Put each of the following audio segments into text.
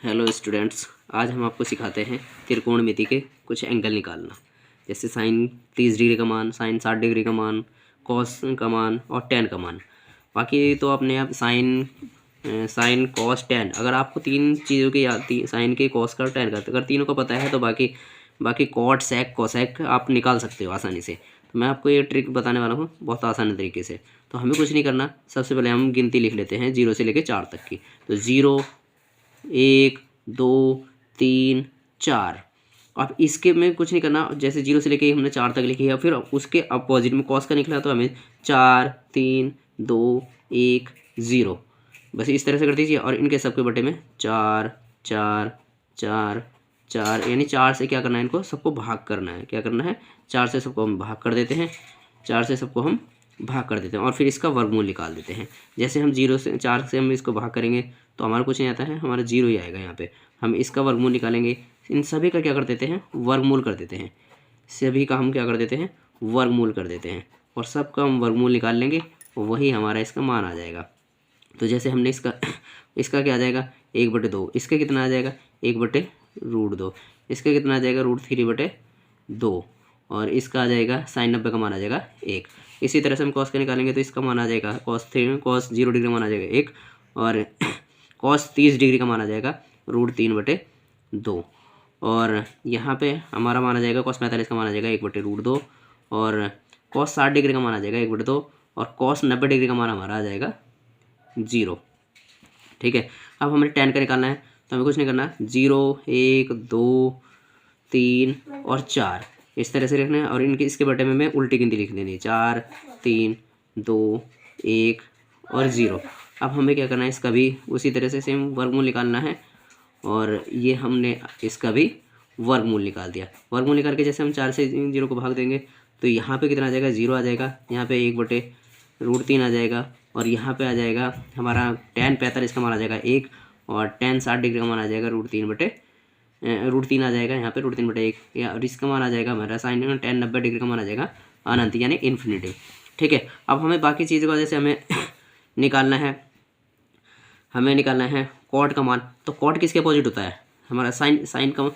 Hello students, आज हम आपको सिखाते हैं त्रिकोणमिति के कुछ एंगल निकालना। जैसे साइन 30 डिग्री का मान, साइन 60 डिग्री का मान, कॉस का मान और टेन का मान। बाकी तो अपने आप साइन कॉस टेन, अगर आपको तीन चीज़ों की याद, साइन के, कॉस का और टेन का, अगर तीनों का पता है तो बाकी कॉट सेक कोसेक आप निकाल सकते हो आसानी से। तो मैं आपको ये ट्रिक बताने वाला हूँ बहुत आसान तरीके से। तो हमें कुछ नहीं करना, सबसे पहले हम गिनती लिख लेते हैं 0 से लेकर 4 तक की। तो 0, 1, 2, 3, 4। अब इसके में कुछ नहीं करना, जैसे 0 से लेके हमने 4 तक लिखी है, फिर उसके अपोजिट में कॉस का निकला तो हमें 4, 3, 2, 1, 0 बस इस तरह से कर दीजिए। और इनके सबके बटे में 4, 4, 4, 4, यानी 4 से क्या करना है, इनको सबको भाग करना है। क्या करना है, 4 से सबको हम भाग कर देते हैं, 4 से सबको हम भाग कर देते हैं और फिर इसका वर्गमूल निकाल देते हैं। जैसे हम 0 से 4 से हम इसको भाग करेंगे तो हमारा कुछ नहीं आता है, हमारा 0 ही आएगा। यहाँ पे हम इसका वर्गमूल निकालेंगे, इन सभी का क्या कर देते हैं, वर्गमूल कर देते हैं। सभी का हम क्या कर देते हैं, वर्गमूल कर देते हैं और सबका हम वर्गमूल निकाल लेंगे, वही हमारा इसका मान आ जाएगा। तो जैसे हमने इसका क्या आ जाएगा, 1/2। इसका कितना आ जाएगा, 1/√2। इसका कितना आ जाएगा, √3/2। और इसका आ जाएगा साइन 90 का मान आ जाएगा 1। इसी तरह से हम कॉस का निकालेंगे तो इसका मान आ जाएगा कॉस 0 डिग्री का मान आ जाएगा 1। और कॉस 30 डिग्री का मान आ जाएगा √3/2। और यहाँ पे हमारा मान आ जाएगा कॉस 45 का मान आ जाएगा 1/√2। और कॉस 60 डिग्री का मान आ जाएगा 1/2। और कॉस 90 डिग्री का मान हमारा आ जाएगा 0। ठीक है, अब हमें टेन का निकालना है तो हमें कुछ नहीं करना, 0, 1, 2, 3 और 4 इस तरह से लिखना है। और इसके बटे में मैं उल्टी गिनती लिख देनी, 4, 3, 2, 1 और 0। अब हमें क्या करना है, इसका भी उसी तरह से सेम वर्गमूल निकालना है। और ये हमने इसका भी वर्गमूल निकाल दिया। वर्गमूल निकाल के जैसे हम 4 से 0 को भाग देंगे तो यहाँ पे कितना आ जाएगा, 0 आ जाएगा। यहाँ पे 1/√3 आ जाएगा। और यहाँ पे आ जाएगा हमारा tan 45 का मान आ जाएगा 1। और tan 60 डिग्री का मान आ जाएगा √3 आ जाएगा यहाँ पे √3/1। या और इसका मान आ जाएगा हमारा साइन tan 90 डिग्री का मान आ जाएगा अनंत, यानी इन्फिनिटी। ठीक है, अब हमें बाकी चीज़ों का जैसे हमें निकालना है कॉट का मान। तो कॉट किसके अपोजिट होता है, हमारा साइन का।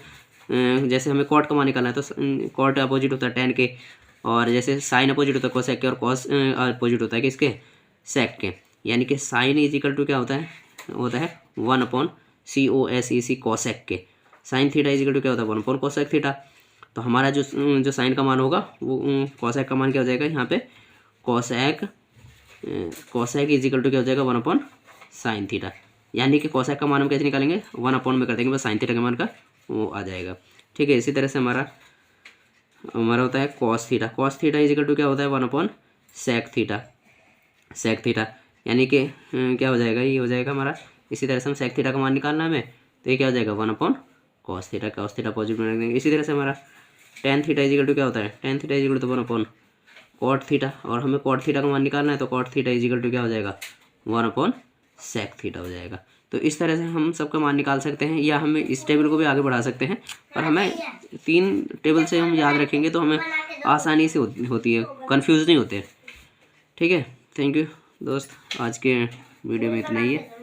जैसे हमें कॉट का मान निकालना है तो कॉट अपोजिट होता है tan के। और जैसे साइन अपोजिट होता है कोसेक के, और कॉस अपोजिट होता है किसके, सेक के। यानी कि साइन इजिकल टू क्या होता है 1/COSEC कोसेक के। साइन थीटा इजिकल टू क्या होता है 1/कोसेक थीटा। तो हमारा जो साइन का मान होगा वो कोसेक का मान क्या हो जाएगा, यहाँ पे कोसेक इजिकल टू क्या हो जाएगा 1/साइन थीटा। यानी कि कोसेक का मान हम कैसे निकालेंगे, 1 में कर देंगे, बस साइन थीटा के मान का वो आ जाएगा। ठीक है, इसी तरह से हमारा होता है cos theta. Cos theta is equal to क्या होता है 1/सेक थीटा। यानी कि क्या हो जाएगा, ये हो जाएगा हमारा। इसी तरह से हम सेक थीटा का मान निकालना है हमें, तो ये क्या हो जाएगा 1/कॉस थीटा। कॉस थीटा पॉजिटिव में रख देंगे। इसी तरह से हमारा tan थीटा इजिकल टू क्या होता है, tan थीटा इजिकल टू 1/कॉट थीटा। और हमें कॉट थीटा का मान निकालना है तो कॉट थीटा इजिकल टू क्या हो जाएगा 1/सेक थीटा हो जाएगा। तो इस तरह से हम सबका मान निकाल सकते हैं, या हमें इस टेबल को भी आगे बढ़ा सकते हैं। और हमें 3 टेबल से हम याद रखेंगे तो हमें आसानी से होती है, कन्फ्यूज़ नहीं होते। ठीक है, थैंक यू दोस्त, आज के वीडियो में इतना ही है।